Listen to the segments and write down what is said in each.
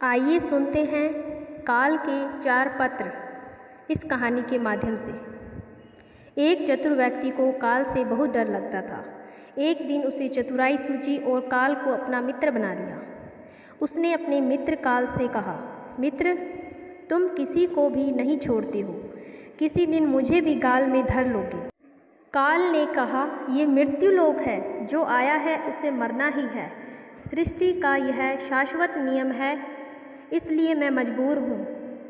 आइए सुनते हैं काल के 4 पत्र इस कहानी के माध्यम से। एक चतुर व्यक्ति को काल से बहुत डर लगता था। एक दिन उसे चतुराई सूझी और काल को अपना मित्र बना लिया। उसने अपने मित्र काल से कहा, मित्र, तुम किसी को भी नहीं छोड़ते हो, किसी दिन मुझे भी गाल में धर लोगे। काल ने कहा, ये मृत्यु लोक है, जो आया है उसे मरना ही है। सृष्टि का यह शाश्वत नियम है, इसलिए मैं मजबूर हूँ,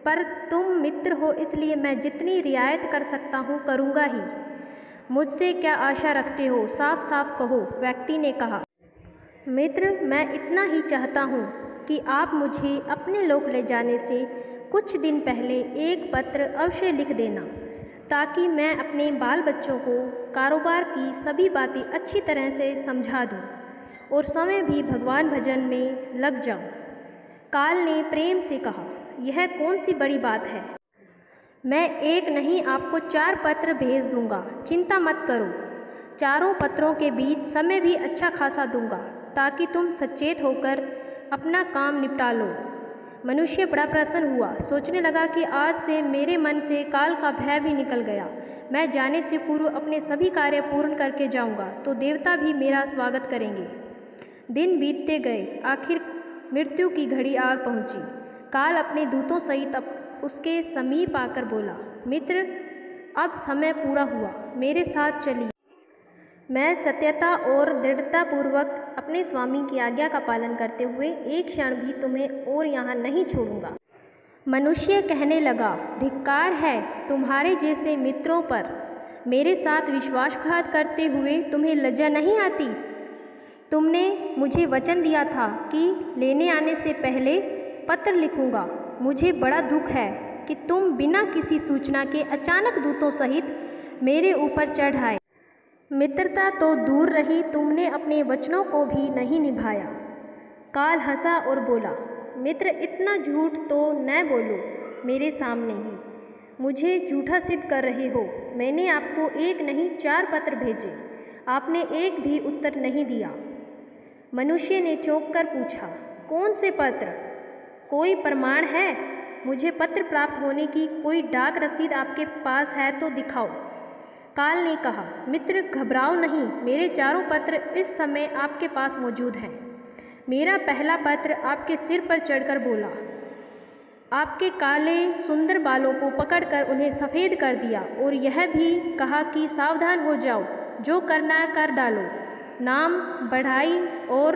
पर तुम मित्र हो इसलिए मैं जितनी रियायत कर सकता हूँ करूँगा ही। मुझसे क्या आशा रखते हो, साफ साफ कहो। व्यक्ति ने कहा, मित्र, मैं इतना ही चाहता हूँ कि आप मुझे अपने लोक ले जाने से कुछ दिन पहले एक पत्र अवश्य लिख देना, ताकि मैं अपने बाल बच्चों को कारोबार की सभी बातें अच्छी तरह से समझा दूँ और समय भी भगवान भजन में लग जाऊँ। काल ने प्रेम से कहा, यह कौन सी बड़ी बात है, मैं एक नहीं आपको 4 पत्र भेज दूंगा, चिंता मत करो। चारों पत्रों के बीच समय भी अच्छा खासा दूंगा, ताकि तुम सचेत होकर अपना काम निपटा लो। मनुष्य बड़ा प्रसन्न हुआ, सोचने लगा कि आज से मेरे मन से काल का भय भी निकल गया। मैं जाने से पूर्व अपने सभी कार्य पूर्ण करके जाऊंगा, तो देवता भी मेरा स्वागत करेंगे। दिन बीतते गए, आखिर मृत्यु की घड़ी आ पहुंची। काल अपने दूतों सहित उसके समीप आकर बोला, मित्र, अब समय पूरा हुआ, मेरे साथ चलिए। मैं सत्यता और दृढ़तापूर्वक अपने स्वामी की आज्ञा का पालन करते हुए एक क्षण भी तुम्हें और यहाँ नहीं छोड़ूंगा। मनुष्य कहने लगा, धिक्कार है तुम्हारे जैसे मित्रों पर, मेरे साथ विश्वासघात करते हुए तुम्हें लज्जा नहीं आती। तुमने मुझे वचन दिया था कि लेने आने से पहले पत्र लिखूंगा। मुझे बड़ा दुख है कि तुम बिना किसी सूचना के अचानक दूतों सहित मेरे ऊपर चढ़ आए। मित्रता तो दूर रही, तुमने अपने वचनों को भी नहीं निभाया। काल हंसा और बोला, मित्र, इतना झूठ तो न बोलो मेरे सामने ही, मुझे झूठा सिद्ध कर रहे हो। मैंने आपको एक नहीं 4 पत्र भेजे, आपने एक भी उत्तर नहीं दिया। मनुष्य ने चौंक कर पूछा, कौन से पत्र, कोई प्रमाण है? मुझे पत्र प्राप्त होने की कोई डाक रसीद आपके पास है तो दिखाओ। काल ने कहा, मित्र, घबराओ नहीं, मेरे चारों पत्र इस समय आपके पास मौजूद हैं। मेरा पहला पत्र आपके सिर पर चढ़कर बोला, आपके काले सुंदर बालों को पकड़कर उन्हें सफ़ेद कर दिया और यह भी कहा कि सावधान हो जाओ, जो करना कर डालो। नाम, बढ़ाई और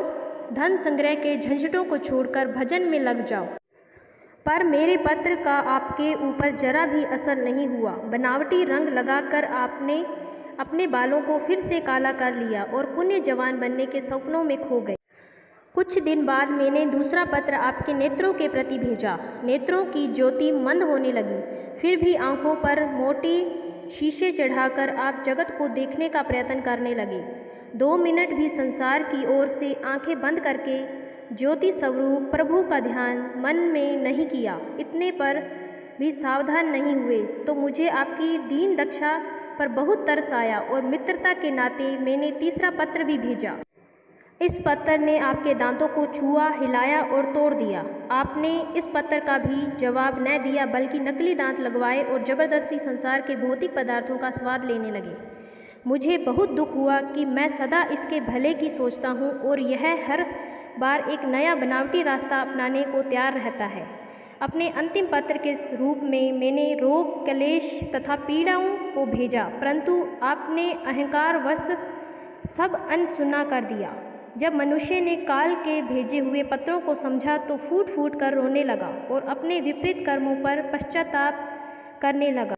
धन संग्रह के झंझटों को छोड़कर भजन में लग जाओ। पर मेरे पत्र का आपके ऊपर जरा भी असर नहीं हुआ। बनावटी रंग लगाकर आपने अपने बालों को फिर से काला कर लिया और पुण्य जवान बनने के सपनों में खो गए। कुछ दिन बाद मैंने दूसरा पत्र आपके नेत्रों के प्रति भेजा। नेत्रों की ज्योति मंद होने लगी, फिर भी आंखों पर मोटी शीशे चढ़ाकर आप जगत को देखने का प्रयत्न करने लगे। 2 मिनट भी संसार की ओर से आंखें बंद करके ज्योति स्वरूप प्रभु का ध्यान मन में नहीं किया। इतने पर भी सावधान नहीं हुए तो मुझे आपकी दीन दशा पर बहुत तरस आया और मित्रता के नाते मैंने तीसरा पत्र भी भेजा। इस पत्र ने आपके दांतों को छुआ, हिलाया और तोड़ दिया। आपने इस पत्र का भी जवाब न दिया, बल्कि नकली दांत लगवाए और जबरदस्ती संसार के भौतिक पदार्थों का स्वाद लेने लगे। मुझे बहुत दुख हुआ कि मैं सदा इसके भले की सोचता हूँ और यह हर बार एक नया बनावटी रास्ता अपनाने को तैयार रहता है। अपने अंतिम पत्र के रूप में मैंने रोग, क्लेश तथा पीड़ाओं को भेजा, परंतु आपने अहंकारवश सब अनसुना कर दिया। जब मनुष्य ने काल के भेजे हुए पत्रों को समझा तो फूट फूट कर रोने लगा और अपने विपरीत कर्मों पर पश्चाताप करने लगा।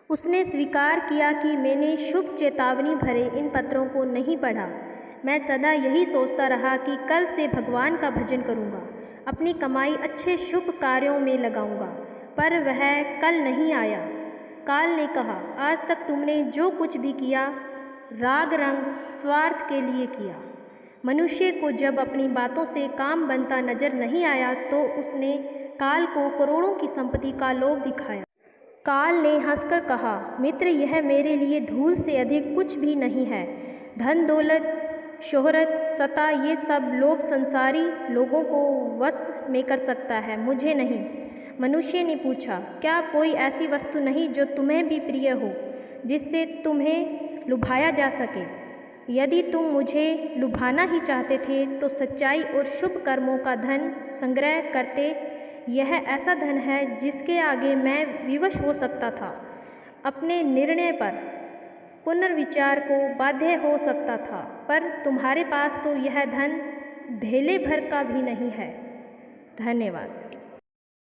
उसने स्वीकार किया कि मैंने शुभ चेतावनी भरे इन पत्रों को नहीं पढ़ा। मैं सदा यही सोचता रहा कि कल से भगवान का भजन करूँगा, अपनी कमाई अच्छे शुभ कार्यों में लगाऊंगा, पर वह कल नहीं आया। काल ने कहा, आज तक तुमने जो कुछ भी किया राग रंग स्वार्थ के लिए किया। मनुष्य को जब अपनी बातों से काम बनता नजर नहीं आया तो उसने काल को करोड़ों की संपत्ति का लोभ दिखाया। काल ने हंसकर कहा, मित्र, यह मेरे लिए धूल से अधिक कुछ भी नहीं है। धन दौलत शोहरत, सत्ता, ये सब लोभ संसारी लोगों को वश में कर सकता है, मुझे नहीं। मनुष्य ने पूछा, क्या कोई ऐसी वस्तु नहीं जो तुम्हें भी प्रिय हो, जिससे तुम्हें लुभाया जा सके? यदि तुम मुझे लुभाना ही चाहते थे तो सच्चाई और शुभ कर्मों का धन संग्रह करते। यह ऐसा धन है जिसके आगे मैं विवश हो सकता था, अपने निर्णय पर पुनर्विचार को बाध्य हो सकता था, पर तुम्हारे पास तो यह धन धेले भर का भी नहीं है। धन्यवाद।